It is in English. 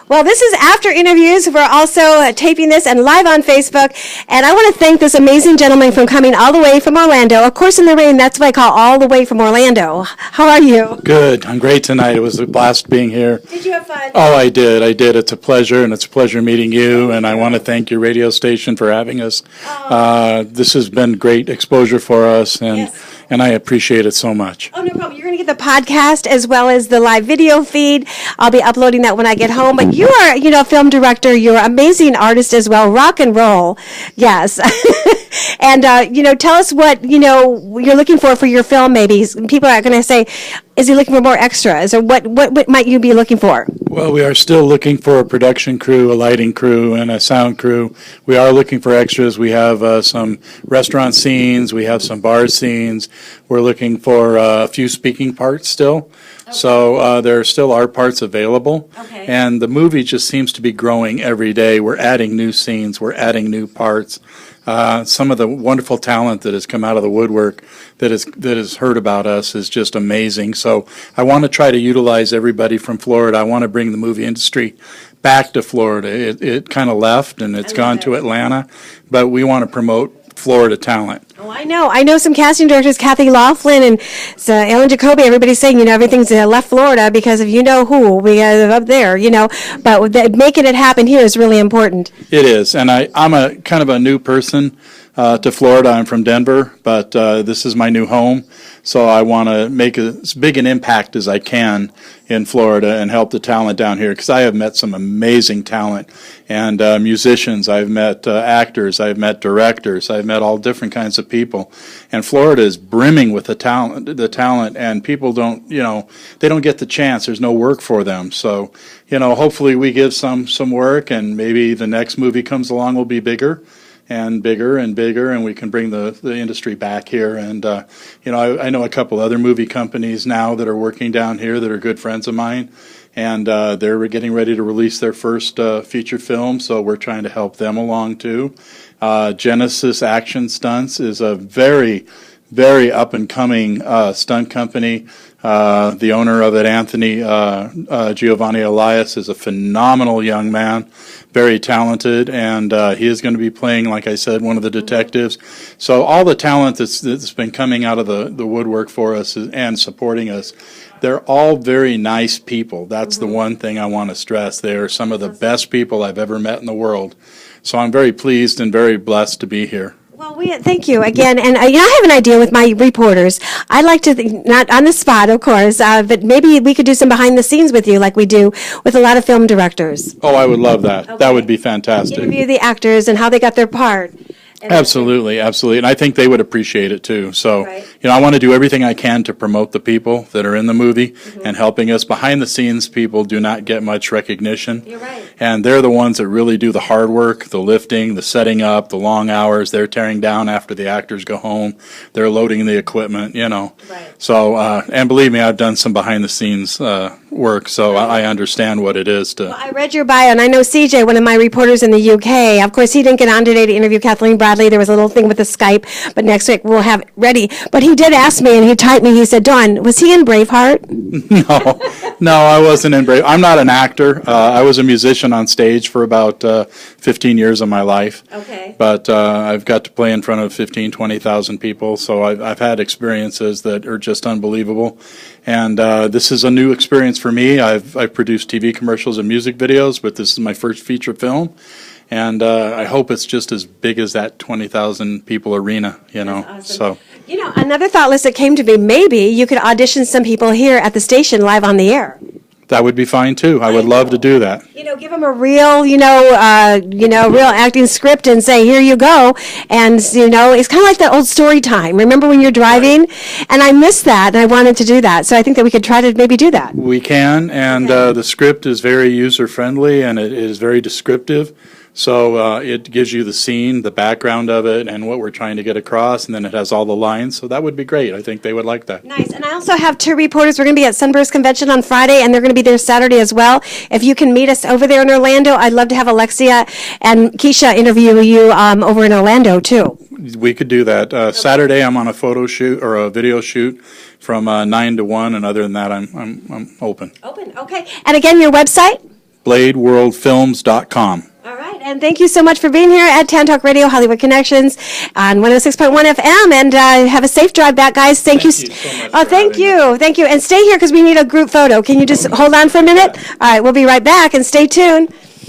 Well, this is After Interviews. We're also taping this and live on Facebook. And I want to thank this amazing gentleman for coming all the way from Orlando. Of course, in the rain, that's what I call all the way from Orlando. How are you? Good. I'm great tonight. It was a blast being here. Did you have fun? Oh, I did. It's a pleasure, and it's a pleasure meeting you. And I want to thank your radio station for having us. This has been great exposure for us, and I appreciate it so much. Oh, no problem. You're going to get the podcast as well as the live video feed. I'll be uploading that when I get home. But you are, a film director. You're an amazing artist as well. Rock and roll. Yes. And, tell us what, you're looking for your film, maybe. People are going to say, is he looking for more extras? Or what might you be looking for? Well, we are still looking for a production crew, a lighting crew, and a sound crew. We are looking for extras. We have some restaurant scenes. We have some bar scenes. We're looking for a few speaking parts still. Okay. So there still are parts available. Okay. And the movie just seems to be growing every day. We're adding new scenes. We're adding new parts. Some of the wonderful talent that has come out of the woodwork that has heard about us is just amazing. So I want to try to utilize everybody from Florida. I want to bring the movie industry back to Florida. It kind of left and it's gone to Atlanta, but we want to promote Florida talent. Oh, I know. I know some casting directors, Kathy Laughlin and Ellen Jacoby. Everybody's saying, everything's left Florida because of who we got up there, But making it happen here is really important. It is, and I'm a kind of a new person to Florida. I'm from Denver, but this is my new home. So I want to make as big an impact as I can in Florida and help the talent down here, because I have met some amazing talent and musicians. I've met actors. I've met directors. I've met all different kinds of people. And Florida is brimming with the talent, and people don't, they don't get the chance. There's no work for them. So, hopefully we give some work, and maybe the next movie comes along will be bigger and bigger and bigger, and we can bring the industry back here. And, I know a couple other movie companies now that are working down here that are good friends of mine, and they're getting ready to release their first feature film, so we're trying to help them along too. Genesis Action Stunts is a very, very up-and-coming stunt company. The owner of it, Anthony Giovanni Elias, is a phenomenal young man, very talented, and he is going to be playing, like I said, one of the detectives. So all the talent that's been coming out of the woodwork for us and supporting us, they're all very nice people. That's the one thing I want to stress. They are some of the best people I've ever met in the world. So I'm very pleased and very blessed to be here. Well, thank you again. And I have an idea with my reporters. I'd like to, not on the spot, of course, but maybe we could do some behind the scenes with you like we do with a lot of film directors. Oh, I would love that. Okay. That would be fantastic. Interview the actors and how they got their part. Absolutely, absolutely. And I think they would appreciate it too. So, I want to do everything I can to promote the people that are in the movie and helping us. Behind the scenes people do not get much recognition. You're right. And they're the ones that really do the hard work, the lifting, the setting up, the long hours. They're tearing down after the actors go home. They're loading the equipment, Right. So, and believe me, I've done some behind the scenes work, so I understand what it is to. Well, I read your bio, and I know CJ, one of my reporters in the UK. Of course, he didn't get on today to interview Kathleen Bradley. There was a little thing with the Skype, but next week we'll have it ready. But he did ask me, and he typed me. He said, "Dawn, was he in Braveheart?" No, I wasn't in Braveheart. I'm not an actor. I was a musician on stage for about 15 years of my life. Okay. But I've got to play in front of 15, 20,000 people, so I've had experiences that are just unbelievable. And this is a new experience for me. I've produced TV commercials and music videos, but this is my first feature film. And I hope it's just as big as that 20,000 people arena, That's awesome. So. Another thought list that came to me, maybe you could audition some people here at the station live on the air. That would be fine too. I would love to do that. Give them a real, real acting script and say, here you go. And, it's kind of like that old story time. Remember when you're driving? And I missed that, and I wanted to do that. So I think that we could try to maybe do that. We can, and the script is very user-friendly, and it is very descriptive. So it gives you the scene, the background of it, and what we're trying to get across, and then it has all the lines. So that would be great. I think they would like that. Nice. And I also have two reporters. We're going to be at Sunburst Convention on Friday, and they're going to be there Saturday as well. If you can meet us over there in Orlando, I'd love to have Alexia and Keisha interview you over in Orlando, too. We could do that. Saturday, I'm on a photo shoot or a video shoot from 9 to 1, and other than that, I'm open. Open, okay. And again, your website? bladeworldfilms.com. All right, and thank you so much for being here at Tan Talk Radio, Hollywood Connections on 106.1 FM, and have a safe drive back, guys. Thank you. So much Oh, for thank having you. Thank you. And stay here because we need a group photo. Can you just hold on for a minute? All right, we'll be right back, and stay tuned.